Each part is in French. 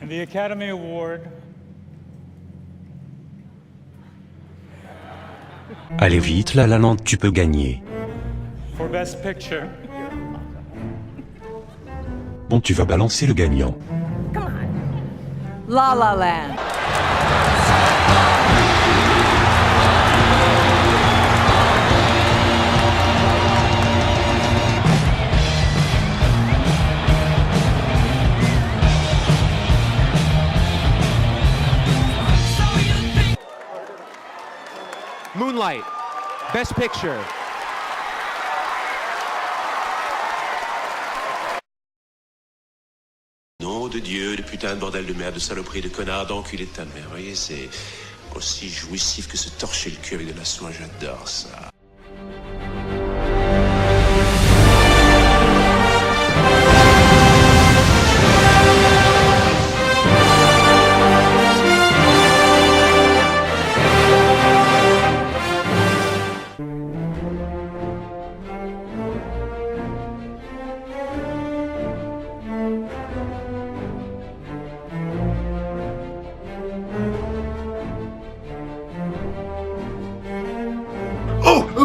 And the Academy Award Allez vite, La La Land, tu peux gagner. for Best Picture Bon, tu vas balancer le gagnant. La La Land. Moonlight, Best Picture. Nom de Dieu, de putain de bordel de merde, de saloperie, de connard, d'enculé de ta mère. Vous voyez, c'est aussi jouissif que se torcher le cul avec de la soie, j'adore ça.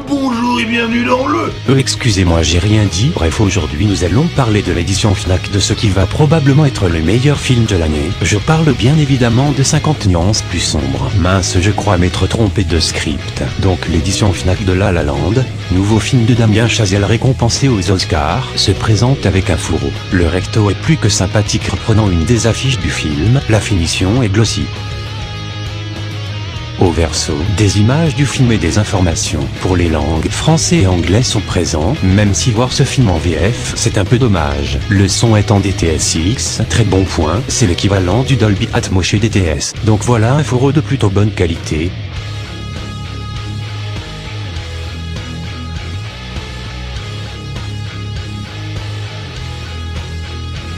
Bonjour et bienvenue dans le... Excusez-moi, j'ai rien dit. Bref, aujourd'hui nous allons parler de l'édition Fnac de ce qui va probablement être le meilleur film de l'année. Je parle bien évidemment de 50 nuances plus sombres. Mince, je crois m'être trompé de script. Donc l'édition Fnac de La La Land, nouveau film de Damien Chazelle récompensé aux Oscars, se présente avec un fourreau. Le recto est plus que sympathique reprenant une des affiches du film, la finition est glossy. Au verso, des images du film et des informations pour les langues français et anglais sont présents, même si voir ce film en VF, c'est un peu dommage. Le son est en DTS:X, très bon point, c'est l'équivalent du Dolby Atmos chez DTS. Donc voilà un fourreau de plutôt bonne qualité.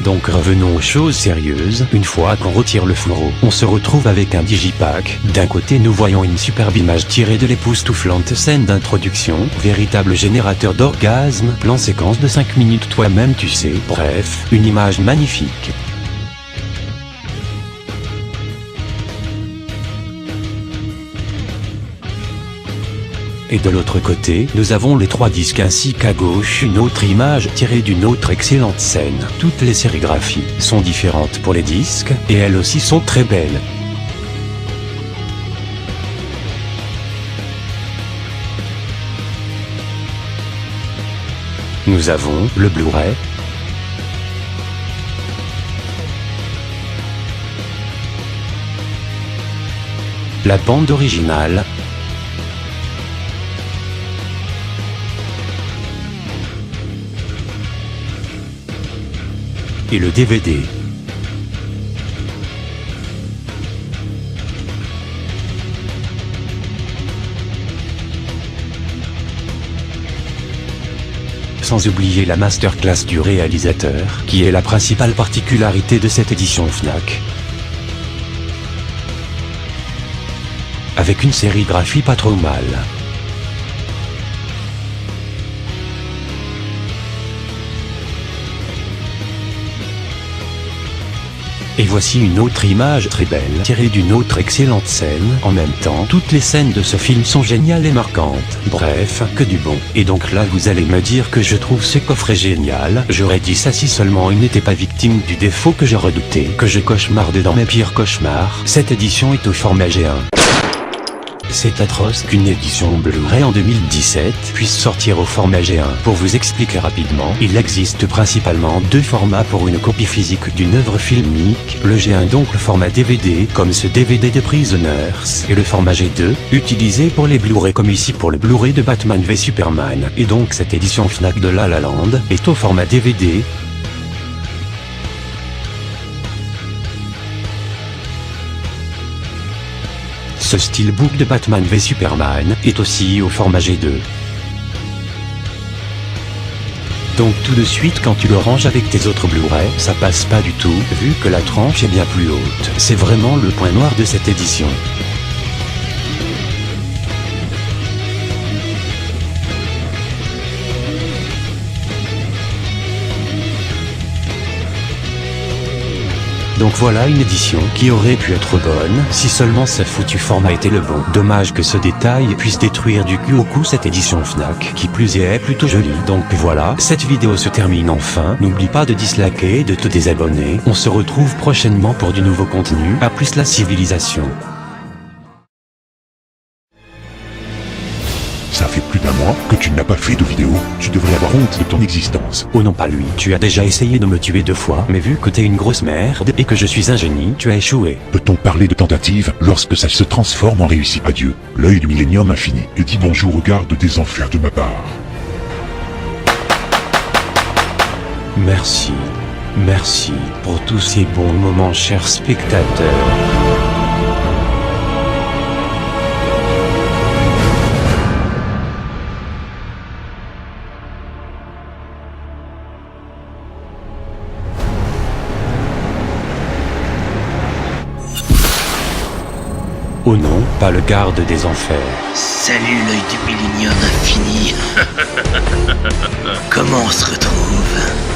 Donc revenons aux choses sérieuses, une fois qu'on retire le fourreau, on se retrouve avec un digipack. D'un côté nous voyons une superbe image tirée de l'époustouflante scène d'introduction, véritable générateur d'orgasme, plan séquence de 5 minutes toi-même tu sais, bref, une image magnifique. Et de l'autre côté, nous avons les 3 disques ainsi qu'à gauche une autre image tirée d'une autre excellente scène. Toutes les sérigraphies sont différentes pour les disques, et elles aussi sont très belles. Nous avons le Blu-ray, la bande originale, et le DVD. Sans oublier la masterclass du réalisateur, qui est la principale particularité de cette édition Fnac. Avec une sérigraphie pas trop mal. Et voici une autre image très belle, tirée d'une autre excellente scène. En même temps, toutes les scènes de ce film sont géniales et marquantes. Bref, que du bon. Et donc là, vous allez me dire que je trouve ce coffret génial. J'aurais dit ça si seulement il n'était pas victime du défaut que je redoutais, que je cauchemardais dans mes pires cauchemars. Cette édition est au format G1. C'est atroce qu'une édition Blu-ray en 2017 puisse sortir au format G1. Pour vous expliquer rapidement, il existe principalement 2 formats pour une copie physique d'une œuvre filmique, le G1 donc le format DVD, comme ce DVD de Prisoners, et le format G2, utilisé pour les Blu-ray comme ici pour le Blu-ray de Batman v Superman. Et donc cette édition Fnac de La La Land est au format DVD, ce steelbook de Batman v Superman est aussi au format G2. Donc tout de suite quand tu le ranges avec tes autres Blu-ray, ça passe pas du tout, vu que la tranche est bien plus haute. C'est vraiment le point noir de cette édition. Donc voilà une édition qui aurait pu être bonne, si seulement ce foutu format était le bon. Dommage que ce détail puisse détruire du cul au cou cette édition Fnac, qui plus est plutôt jolie. Donc voilà, cette vidéo se termine enfin. N'oublie pas de disliker et de te désabonner. On se retrouve prochainement pour du nouveau contenu. À plus la civilisation. Ça fait plus d'un mois que tu n'as pas fait de vidéo, tu devrais avoir honte de ton existence. Oh non, pas lui. Tu as déjà essayé de me tuer 2 fois, mais vu que t'es une grosse merde et que je suis un génie, tu as échoué. Peut-on parler de tentative lorsque ça se transforme en réussite? Adieu, l'œil du millénium infini, et dis bonjour au garde des enfers de ma part. Merci. Merci pour tous ces bons moments, chers spectateurs. Oh non, pas le garde des enfers. Salut l'œil du millénium infini. Comment on se retrouve?